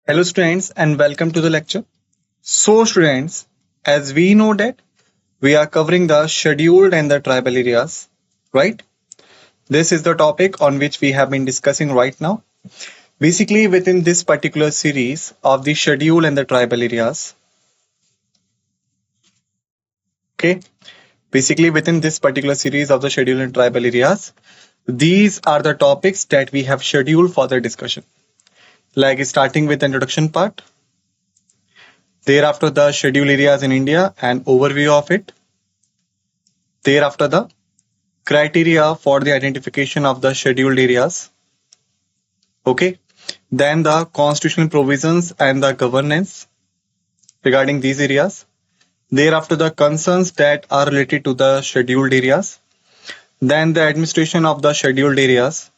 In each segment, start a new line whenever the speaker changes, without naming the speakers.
Hello students and welcome to the lecture. So students, as we know that we are covering the scheduled and the tribal areas, right? This is the topic on which we have been discussing right now. Basically within this particular series of the scheduled and the tribal areas, okay? Basically within this particular series of the scheduled and tribal areas, these are the topics that we have scheduled for the discussion. Like starting with the introduction part, thereafter the scheduled areas in India and overview of it. Thereafter the criteria for the identification of the scheduled areas. Okay. Then the constitutional provisions and the governance regarding these areas. Thereafter the concerns that are related to the scheduled areas. Then the administration of the scheduled areas.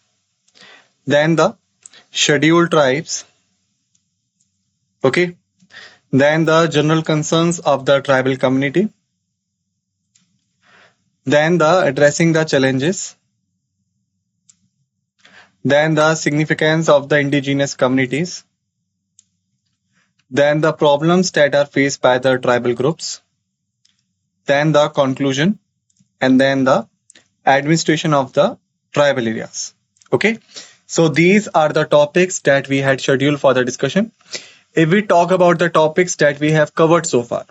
Then the scheduled tribes. Okay. Then the general concerns of the tribal community. Then the addressing the challenges. Then the significance of the indigenous communities. Then the problems that are faced by the tribal groups. Then the conclusion, and then the administration of the tribal areas. Okay. So these are the topics that we had scheduled for the discussion. If we talk about the topics that we have covered so far.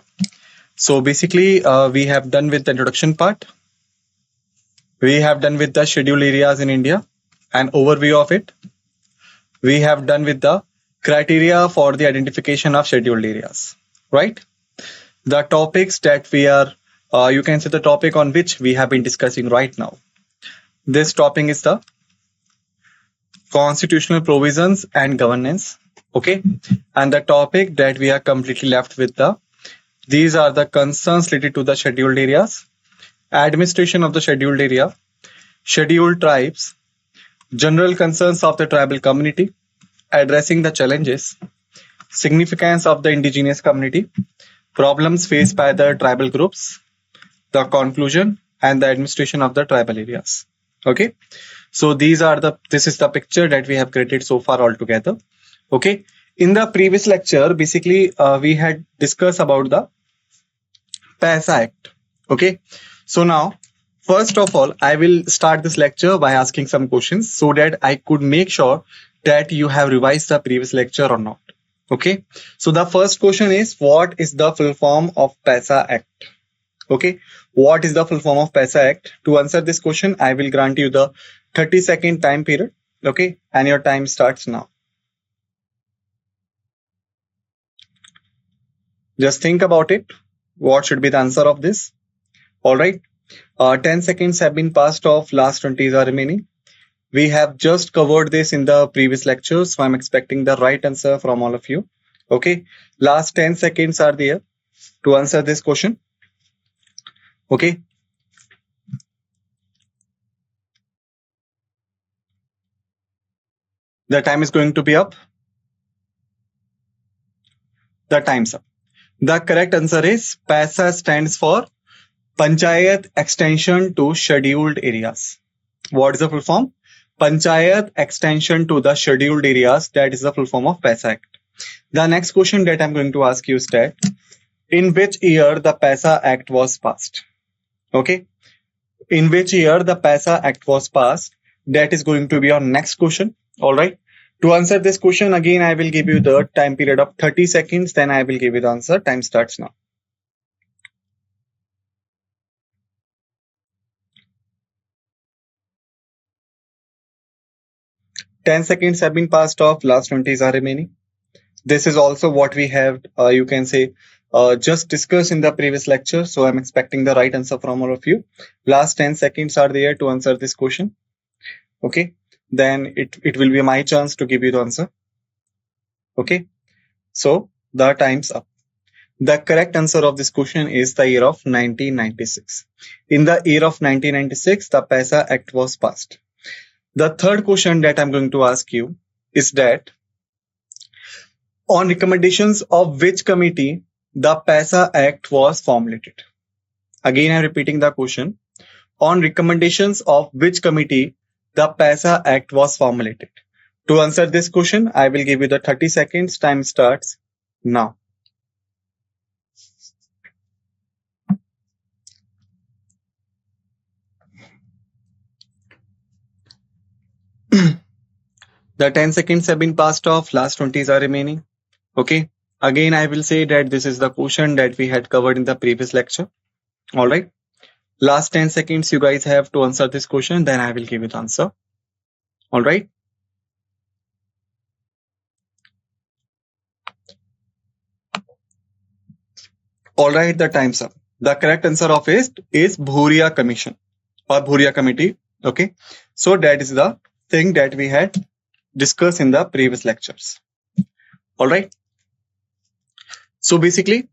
So basically we have done with the introduction part. We have done with the scheduled areas in India, an overview of it. We have done with the criteria for the identification of scheduled areas, right? The topics that we are, you can say the topic on which we have been discussing right now. This topic is the constitutional provisions and governance, okay? And the topic that we are completely left with these are the concerns related to the scheduled areas, administration of the scheduled area, scheduled tribes, general concerns of the tribal community, addressing the challenges, significance of the indigenous community, problems faced by the tribal groups, the conclusion, and the administration of the tribal areas. Okay, so this is the picture that we have created so far altogether. Okay, in the previous lecture, basically we had discussed about the PASA Act. Okay, so now first of all, I will start this lecture by asking some questions so that I could make sure that you have revised the previous lecture or not. Okay, so the first question is, what is the full form of PASA Act? Okay, what is the full form of PASA Act? To answer this question, I will grant you the 30-second time period. Okay, and your time starts now. Just think about it. What should be the answer of this? All right. 10 seconds have been passed off. Last 20 are remaining. We have just covered this in the previous lecture, so I'm expecting the right answer from all of you. Okay. Last 10 seconds are there to answer this question. Okay. The time is going to be up. The time's up. The correct answer is PASA stands for Panchayat Extension to Scheduled Areas. What is the full form? Panchayat Extension to the Scheduled Areas. That is the full form of PASA Act. The next question that I'm going to ask you is that in which year the PASA Act was passed? Okay. In which year the PASA Act was passed? That is going to be our next question. All right. To answer this question, again, I will give you the time period of 30 seconds. Then I will give you the answer. Time starts now. Ten seconds have been passed off. Last 20s are remaining. This is also what we have, you can say, just discussed in the previous lecture. So I'm expecting the right answer from all of you. Last 10 seconds are there to answer this question. Okay. Then it will be my chance to give you the answer. Okay. So the time's up. The correct answer of this question is the year of 1996. In the year of 1996, the PASA Act was passed. The third question that I'm going to ask you is that on recommendations of which committee the PASA Act was formulated? Again, I'm repeating the question. On recommendations of which committee the PASA Act was formulated? To answer this question, I will give you the 30 seconds. Time starts now. The 10 seconds have been passed off. Last 20s are remaining. Okay. Again, I will say that this is the question that we had covered in the previous lecture. All right. Last 10 seconds, you guys have to answer this question. Then I will give you the answer. All right. All right. The time's up. The correct answer of it is Bhuria Commission or Bhuria Committee. Okay. So that is the thing that we had discussed in the previous lectures. All right. So basically,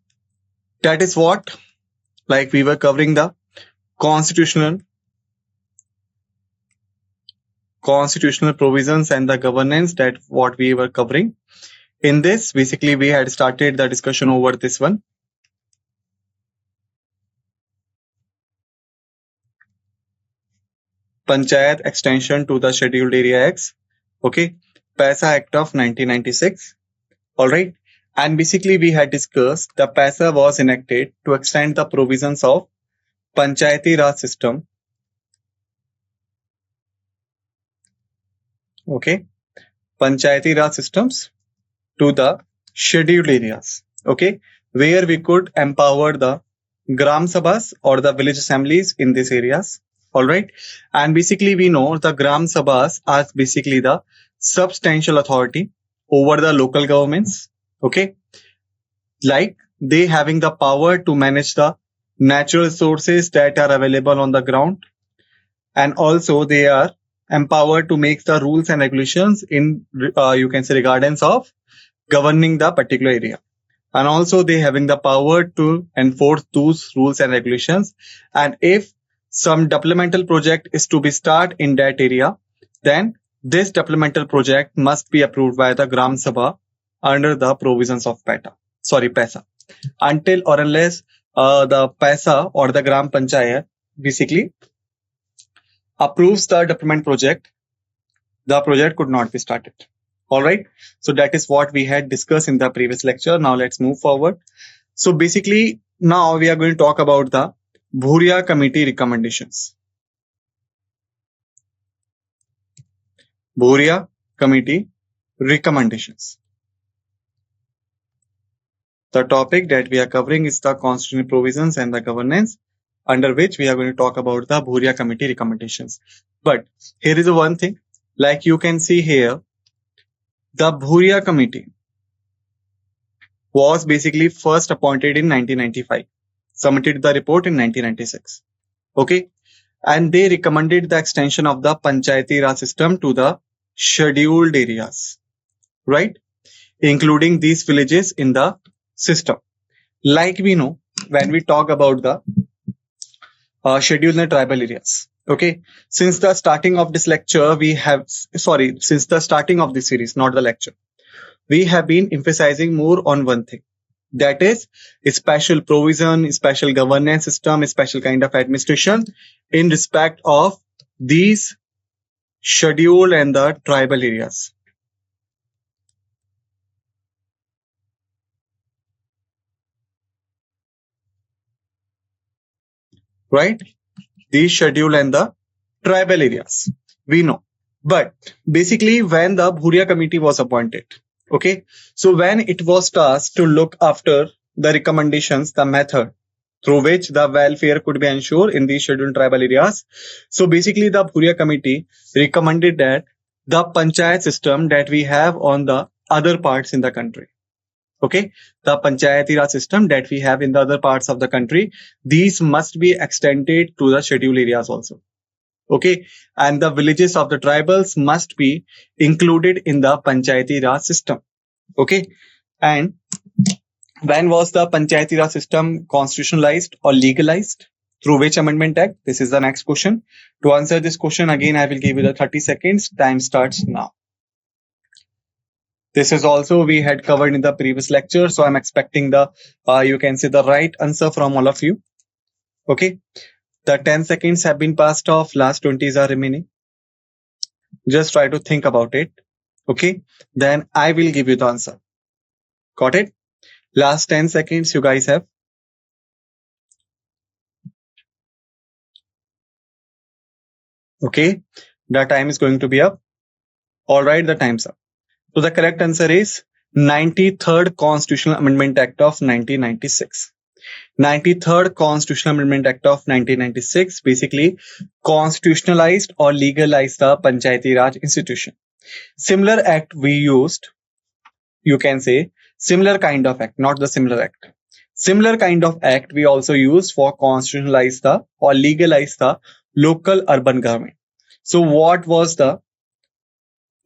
that is what, like, we were covering the constitutional provisions and the governance, that what we were covering. In this, basically, we had started the discussion over this one. Panchayat extension to the Scheduled Area Acts. Okay. PASA Act of 1996. All right. And basically, we had discussed the PASA was enacted to extend the provisions of Panchayati Raj system. Okay. Panchayati Raj systems to the scheduled areas. Okay. Where we could empower the Gram Sabhas or the village assemblies in these areas. All right. And basically, we know the Gram Sabhas are basically the substantial authority over the local governments. Okay. Like they having the power to manage the natural resources that are available on the ground. And also they are empowered to make the rules and regulations in, you can say, regardless of governing the particular area. And also they having the power to enforce those rules and regulations. And if some developmental project is to be started in that area, then this developmental project must be approved by the Gram Sabha under the provisions of PASA. Until or unless the PASA or the Gram Panchayat basically approves the development project, the project could not be started. All right. So that is what we had discussed in the previous lecture. Now let's move forward. So basically, now we are going to talk about the Bhuria Committee recommendations. Bhuria Committee recommendations. The topic that we are covering is the constitutional provisions and the governance, under which we are going to talk about the Bhuria Committee recommendations. But here is one thing, like you can see here, the Bhuria Committee was basically first appointed in 1995, submitted the report in 1996. Okay. And they recommended the extension of the Panchayati Raj system to the scheduled areas, right? Including these villages in the system. Like we know, when we talk about the scheduled and tribal areas. Okay. Since the starting of this lecture, since the starting of this series, not the lecture, we have been emphasizing more on one thing. That is a special provision, a special governance system, a special kind of administration in respect of these scheduled and the tribal areas. Right? These scheduled and the tribal areas, we know. But basically, when the Bhuria Committee was appointed, okay, so when it was tasked to look after the recommendations, the method through which the welfare could be ensured in these scheduled tribal areas. So basically, the Bhuria Committee recommended that the panchayat system that we have on the other parts in the country, okay, the Panchayati Raj system that we have in the other parts of the country, these must be extended to the scheduled areas also. Okay, and the villages of the tribals must be included in the Panchayati Raj system. Okay, and when was the Panchayati Raj system constitutionalized or legalized? Through which amendment act? This is the next question. To answer this question, again, I will give you the 30 seconds. Time starts now. This is also we had covered in the previous lecture. So I'm expecting the, you can say, the right answer from all of you. Okay. The 10 seconds have been passed off. Last 20s are remaining. Just try to think about it. Okay, then I will give you the answer. Got it? Last 10 seconds you guys have. Okay, the time is going to be up. All right, the time's up. So the correct answer is 93rd Constitutional Amendment Act of 1996. 93rd Constitutional Amendment Act of 1996 basically constitutionalized or legalized the Panchayati Raj institution. Similar act we used, you can say similar kind of act, not the similar act. Similar kind of act we also use for constitutionalize the or legalize the local urban government. So what was the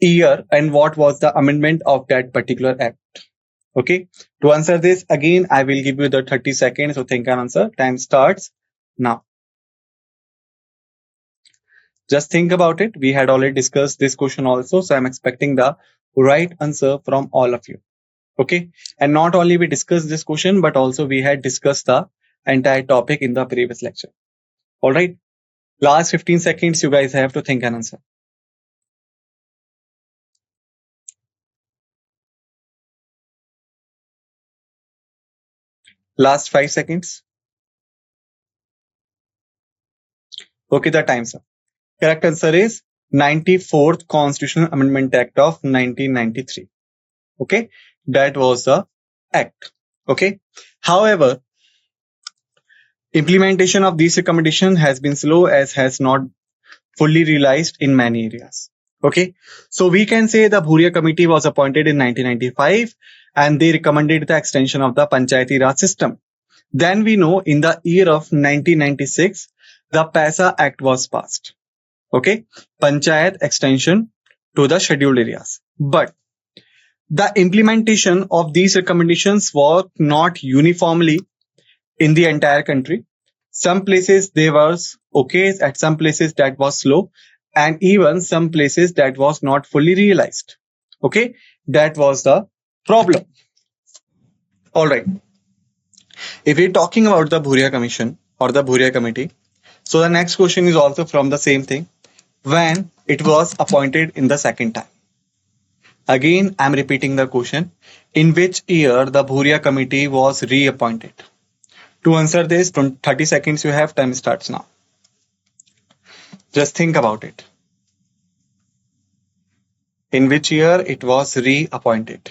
year and what was the amendment of that particular act? Okay, to answer this again, I will give you the 30 seconds to think and answer. Time starts now. Just think about it. We had already discussed this question also, so I'm expecting the right answer from all of you. Okay, and not only we discussed this question, but also we had discussed the entire topic in the previous lecture. All right, last 15 seconds you guys have to think and answer. Last 5 seconds. Okay, the time's up. Correct answer is 94th Constitutional Amendment Act of 1993. Okay, that was the act. Okay, however, implementation of these recommendations has been slow as has not fully realized in many areas. Okay, so we can say the Bhuria committee was appointed in 1995 and they recommended the extension of the Panchayati Raj system. Then we know in the year of 1996, the PASA Act was passed. Okay, Panchayat extension to the scheduled areas. But the implementation of these recommendations was not uniformly in the entire country. Some places they was okay, at some places that was slow, and even some places that was not fully realized. Okay, that was the problem. All right. If we're talking about the Bhuria Commission or the Bhuria Committee, so the next question is also from the same thing. When it was appointed in the second time. Again, I'm repeating the question. In which year the Bhuria Committee was reappointed? To answer this, 30 seconds you have. Time starts now. Just think about it. In which year it was reappointed?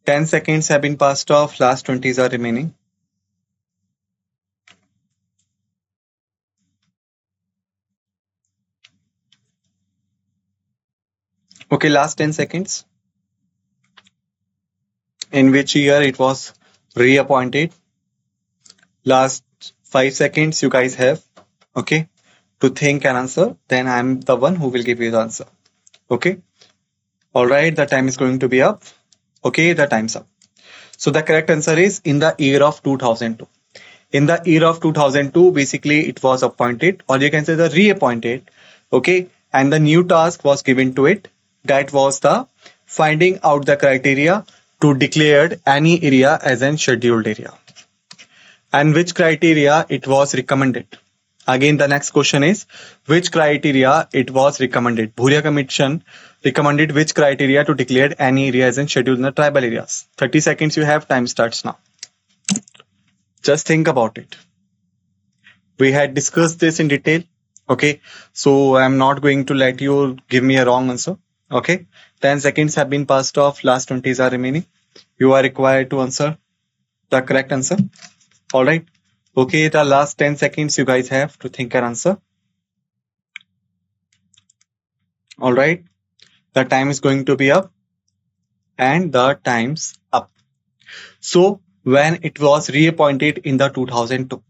10 seconds have been passed off. Last 20s are remaining. Okay, last 10 seconds. In which year it was reappointed? Last 5 seconds you guys have. Okay, to think and answer. Then I'm the one who will give you the answer. Okay. All right, the time is going to be up. Okay, the time's up. So the correct answer is in the year of 2002. In the year of 2002, basically it was appointed, or you can say the reappointed. Okay, and the new task was given to it. That was the finding out the criteria to declare any area as an scheduled area. And which criteria it was recommended. Again, the next question is which criteria it was recommended. Bhuria Commission recommended which criteria to declare any area as in scheduled in the tribal areas. 30 seconds you have. Time starts now. Just think about it. We had discussed this in detail. Okay, so I'm not going to let you give me a wrong answer. Okay, 10 seconds have been passed off. Last 20s are remaining. You are required to answer the correct answer. All right. Okay, the last 10 seconds you guys have to think and answer. All right. The time is going to be up. And the time's up. So when it was reappointed in the 2002,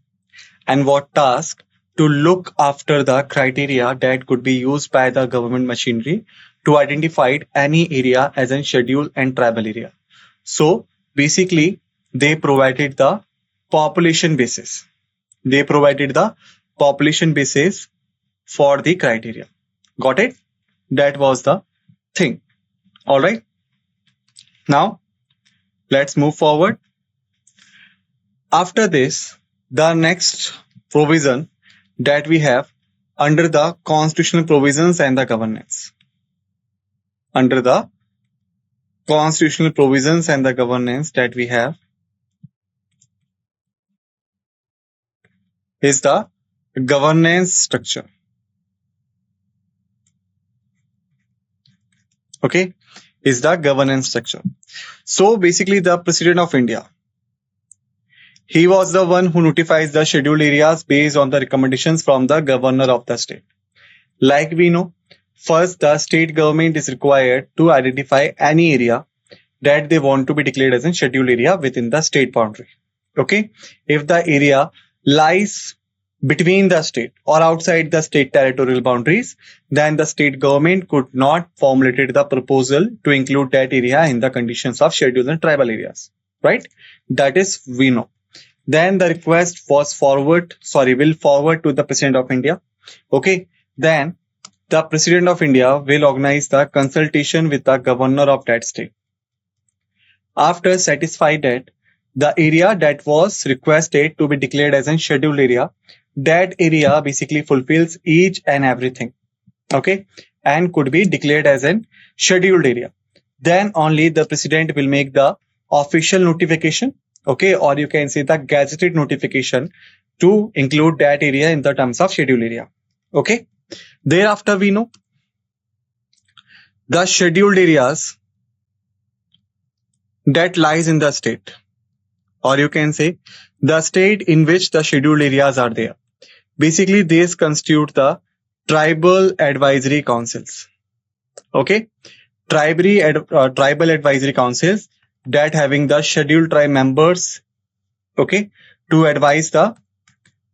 and what task? To look after the criteria that could be used by the government machinery to identify any area as a scheduled and tribal area. So basically, they provided the population basis. They provided the population basis for the criteria. Got it? That was the thing. All right. Now, let's move forward. After this, the next provision that we have under the constitutional provisions and the governance. under the constitutional provisions and the governance that we have is the governance structure. Okay, is the governance structure. So basically the President of India, he was the one who notifies the scheduled areas based on the recommendations from the governor of the state. Like we know, first the state government is required to identify any area that they want to be declared as a scheduled area within the state boundary. Okay, if the area lies between the state or outside the state territorial boundaries, then the state government could not formulate the proposal to include that area in the conditions of scheduled and tribal areas, right? That is we know. Then the request will forward to the President of India. Okay, then the President of India will organize the consultation with the governor of that state. After satisfied that the area that was requested to be declared as a scheduled area, that area basically fulfills each and everything, okay, and could be declared as a scheduled area, then only the president will make the official notification, okay, or you can say the gazetted notification to include that area in the terms of scheduled area. Okay, thereafter we know the scheduled areas that lies in the state, or you can say the state in which the scheduled areas are there. Basically, these constitute the tribal advisory councils. Okay, tribal advisory councils that having the scheduled tribe members, okay, to advise the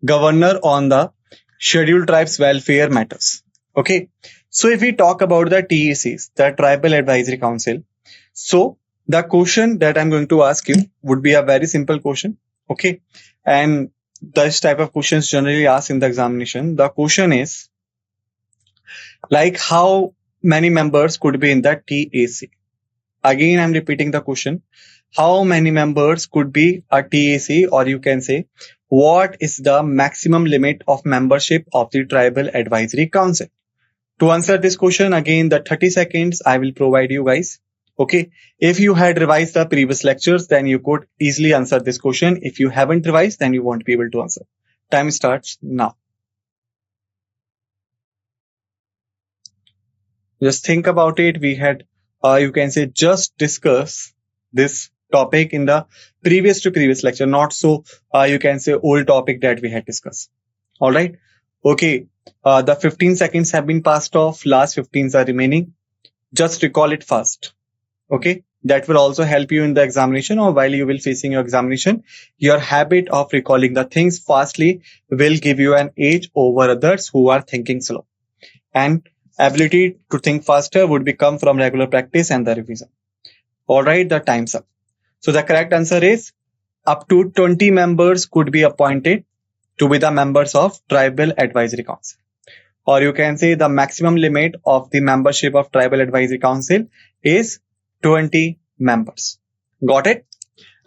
governor on the scheduled tribes welfare matters. Okay, so if we talk about the TACs, the Tribal Advisory Council, so the question that I'm going to ask you would be a very simple question. Okay, and this type of questions generally asked in the examination. The question is like how many members could be in the TAC? Again, I'm repeating the question. How many members could be a TAC, or you can say what is the maximum limit of membership of the Tribal Advisory Council? To answer this question, again, the 30 seconds I will provide you guys. Okay, if you had revised the previous lectures, then you could easily answer this question. If you haven't revised, then you won't be able to answer. Time starts now. Just think about it. We had, you can say, just discuss this topic in the previous lecture, not so, you can say, old topic that we had discussed. All right. Okay. The 15 seconds have been passed off. Last 15s are remaining. Just recall it fast. Okay, that will also help you in the examination, or while you will facing your examination. Your habit of recalling the things fastly will give you an edge over others who are thinking slow, and ability to think faster would become from regular practice and the revision. All right, the time's up. So the correct answer is up to 20 members could be appointed to be the members of Tribal Advisory Council, or you can say the maximum limit of the membership of Tribal Advisory Council is 20 members. Got it?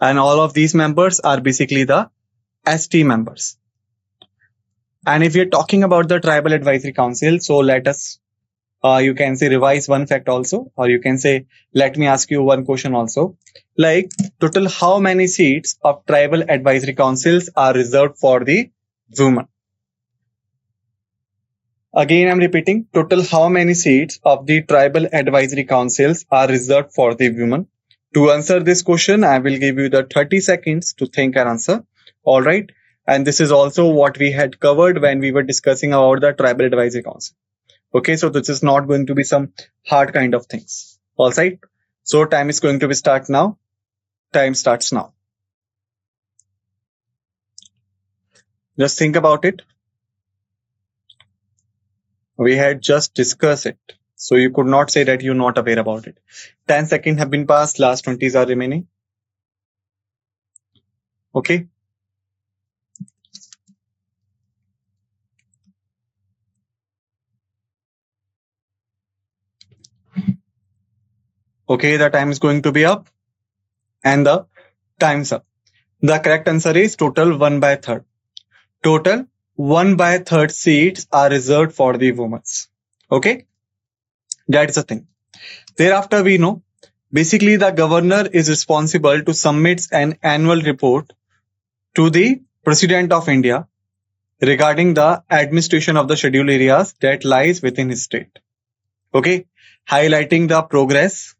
And all of these members are basically the ST members. And if you're talking about the Tribal Advisory Council, so let us, you can say, revise one fact also, or you can say, let me ask you one question also. Like, total how many seats of Tribal Advisory Councils are reserved for the women? Again, I'm repeating, total how many seats of the Tribal Advisory Councils are reserved for the women? To answer this question, I will give you the 30 seconds to think and answer. All right. And this is also what we had covered when we were discussing about the Tribal Advisory Council. Okay, so this is not going to be some hard kind of things. All right. So time is going to be start now. Time starts now. Just think about it. We had just discussed it, so you could not say that you're not aware about it. 10 seconds have been passed. Last 20s are remaining. Okay. Okay, the time is going to be up, and the time's up. The correct answer is total 1/3. Total 1/3 seats are reserved for the women. Okay, that's the thing. Thereafter, we know basically the governor is responsible to submit an annual report to the President of India regarding the administration of the scheduled areas that lies within his state. Okay, highlighting the progress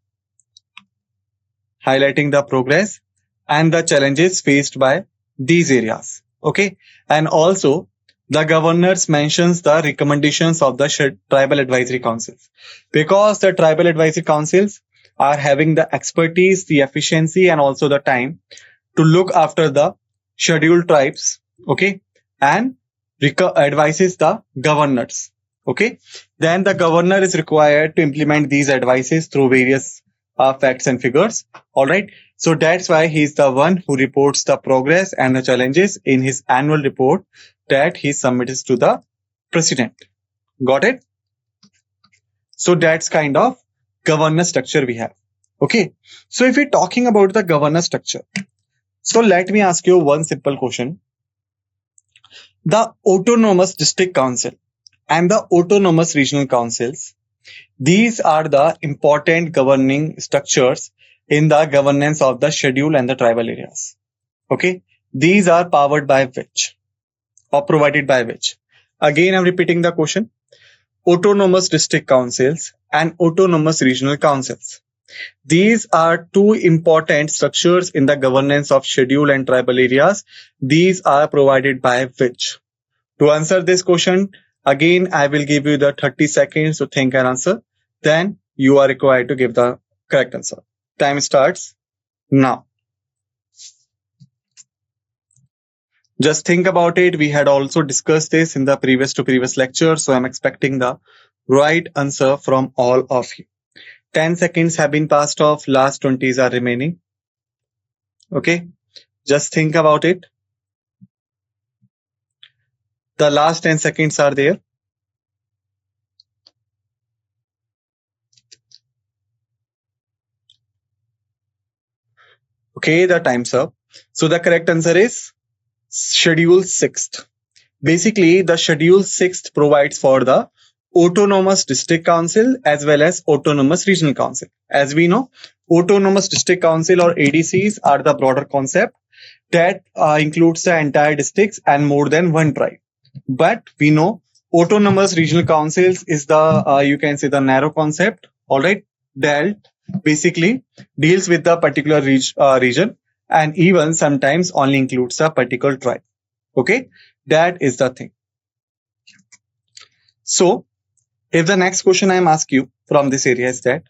and the challenges faced by these areas. Okay, and also the governors mentions the recommendations of the tribal advisory councils, because the tribal advisory councils are having the expertise, the efficiency, and also the time to look after the scheduled tribes. Okay, and advises the governors. Okay, then the governor is required to implement these advices through various facts and figures. All right, so that's why he's the one who reports the progress and the challenges in his annual report that he submits to the president. Got it? So that's kind of governance structure we have. Okay, so if we're talking about the governance structure, so let me ask you one simple question. The autonomous district council and the autonomous regional councils, these are the important governing structures in the governance of the schedule and the tribal areas. Okay, these are powered by which or provided by which? Again, I'm repeating the question. Autonomous district councils and autonomous regional councils. These are two important structures in the governance of schedule and tribal areas. These are provided by which? To answer this question, again, I will give you the 30 seconds to think and answer. Then you are required to give the correct answer. Time starts now. Just think about it. We had also discussed this in the previous lecture. So I'm expecting the right answer from all of you. 10 seconds have been passed off. Last 20s are remaining. Okay. Just think about it. The last 10 seconds are there. Okay, the time's up. So the correct answer is Schedule 6th. Basically, the Schedule 6th provides for the autonomous district council as well as autonomous regional council. As we know, autonomous district council or ADCs are the broader concept that includes the entire districts and more than one tribe. But we know autonomous regional councils is the you can say the narrow concept. All right, that basically deals with the particular region and even sometimes only includes a particular tribe. Okay, that is the thing. So if the next question I am asking you from this area is that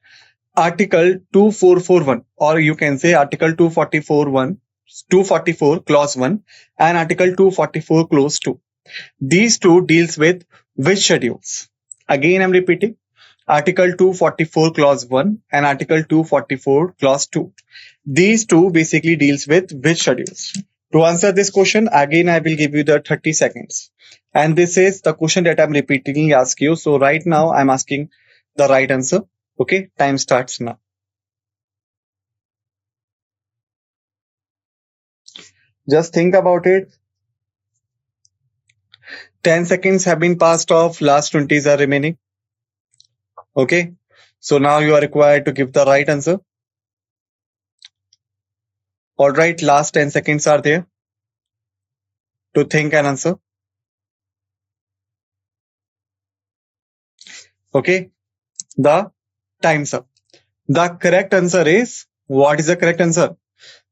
Article 2441, or you can say Article 244 Clause 1 and Article 244 Clause 2. These two deals with which schedules? Again, I'm repeating. Article 244 Clause 1 and Article 244 Clause 2. These two basically deals with which schedules? To answer this question, again, I will give you the 30 seconds. And this is the question that I'm repeatedly asking you. So right now, I'm asking the right answer. Okay, time starts now. Just think about it. 10 seconds have been passed off. Last 20s are remaining. Okay, so now you are required to give the right answer. All right, last 10 seconds are there to think and answer. Okay, the time's up. The correct answer is, what is the correct answer?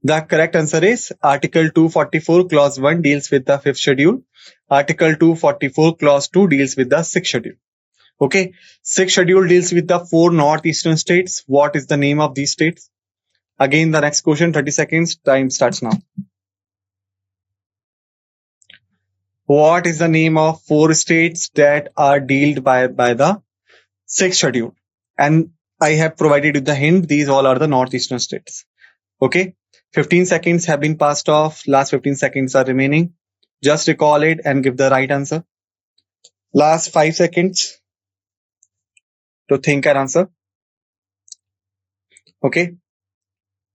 The correct answer is Article 244 Clause 1 deals with the 5th schedule. Article 244 Clause 2 deals with the 6th schedule. Okay, 6th schedule deals with the 4 northeastern states. What is the name of these states? Again, the next question, 30 seconds, time starts now. What is the name of 4 states that are dealt by the 6th schedule? And I have provided you the hint, these all are the northeastern states. Okay, 15 seconds have been passed off. Last 15 seconds are remaining. Just recall it and give the right answer. Last 5 seconds to think and answer. Okay,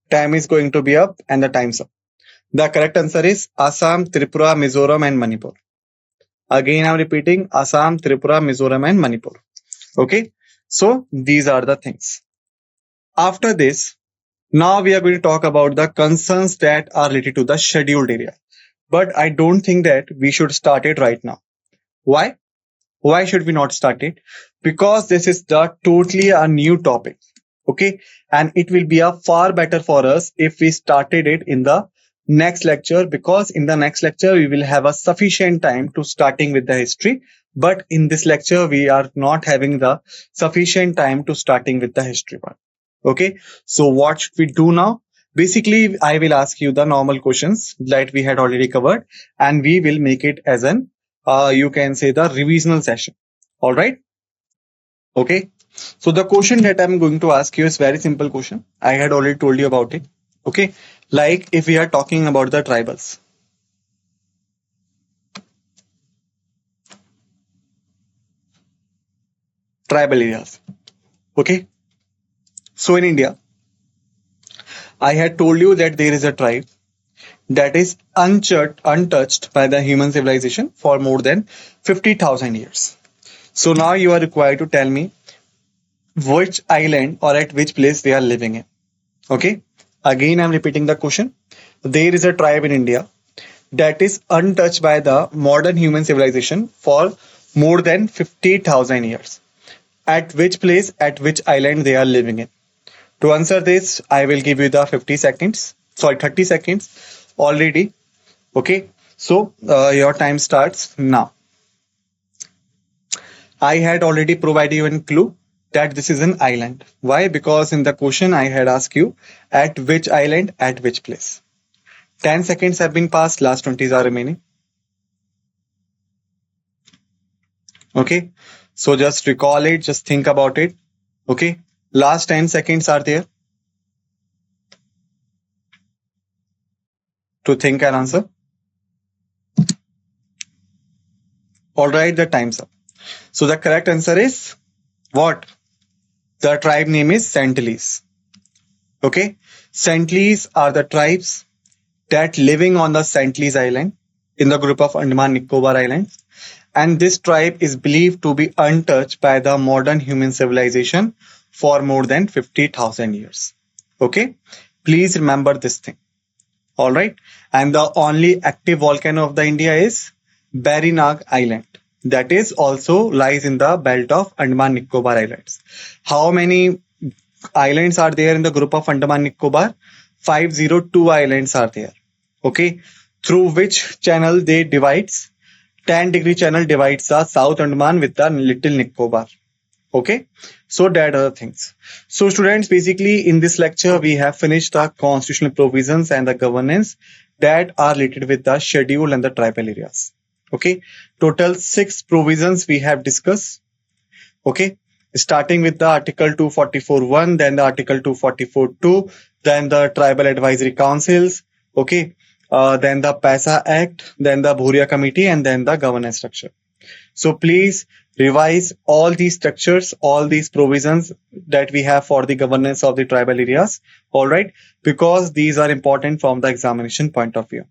time is going to be up and the time's up. The correct answer is Assam, Tripura, Mizoram and Manipur. Again, I'm repeating, Assam, Tripura, Mizoram and Manipur. Okay, so these are the things. After this, now we are going to talk about the concerns that are related to the scheduled area. But I don't think that we should start it right now. Why? Why should we not start it? Because this is the totally a new topic. Okay. And it will be a far better for us if we started it in the next lecture, because in the next lecture we will have a sufficient time to starting with the history. But in this lecture we are not having the sufficient time to starting with the history part. Okay. So what should we do now? Basically, I will ask you the normal questions that we had already covered, and we will make it as an you can say the revisional session. All right. Okay. So the question that I'm going to ask you is very simple question. I had already told you about it. Okay. Like if we are talking about the tribals. Tribal areas. Okay. So in India, I had told you that there is a tribe that is untouched by the human civilization for more than 50,000 years. So now you are required to tell me which island or at which place they are living in. Okay. Again, I'm repeating the question. There is a tribe in India that is untouched by the modern human civilization for more than 50,000 years. At which place, at which island they are living in? To answer this, I will give you the 50 seconds. Sorry, 30 seconds already. Okay. So your time starts now. I had already provided you a clue that this is an island. Why? Because in the question I had asked you at which island, at which place. 10 seconds have been passed, last 20 are remaining. Okay. So just recall it, just think about it. Okay. Last 10 seconds are there to think and answer. All right, the time's up. So the correct answer is what? The tribe name is Sentinelese. Okay. Sentinelese are the tribes that living on the Sentinelese Island in the group of Andaman Nicobar Islands. And this tribe is believed to be untouched by the modern human civilization for more than 50,000 years. Okay. Please remember this thing. All right. And the only active volcano of the India is Barinag Island. That is also lies in the belt of Andaman Nicobar Islands. How many islands are there in the group of Andaman Nicobar? 502 islands are there. Okay. Through which channel they divides? 10-degree channel divides the South Andaman with the Little Nicobar. Okay. So that are the things. So students, basically in this lecture, we have finished the constitutional provisions and the governance that are related with the schedule and the tribal areas. Okay. Total 6 provisions we have discussed. Okay. Starting with the Article 244.1, then the Article 244.2, then the Tribal Advisory Councils. Okay. Then the PASA Act, then the Bhuria Committee, and then the governance structure. So please revise all these structures, all these provisions that we have for the governance of the tribal areas. All right. Because these are important from the examination point of view.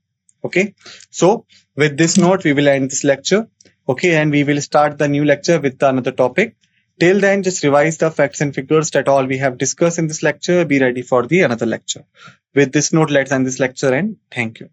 Okay. So with this note, we will end this lecture. Okay. And we will start the new lecture with another topic. Till then, just revise the facts and figures that all we have discussed in this lecture. Be ready for the another lecture. With this note, let's end this lecture and thank you.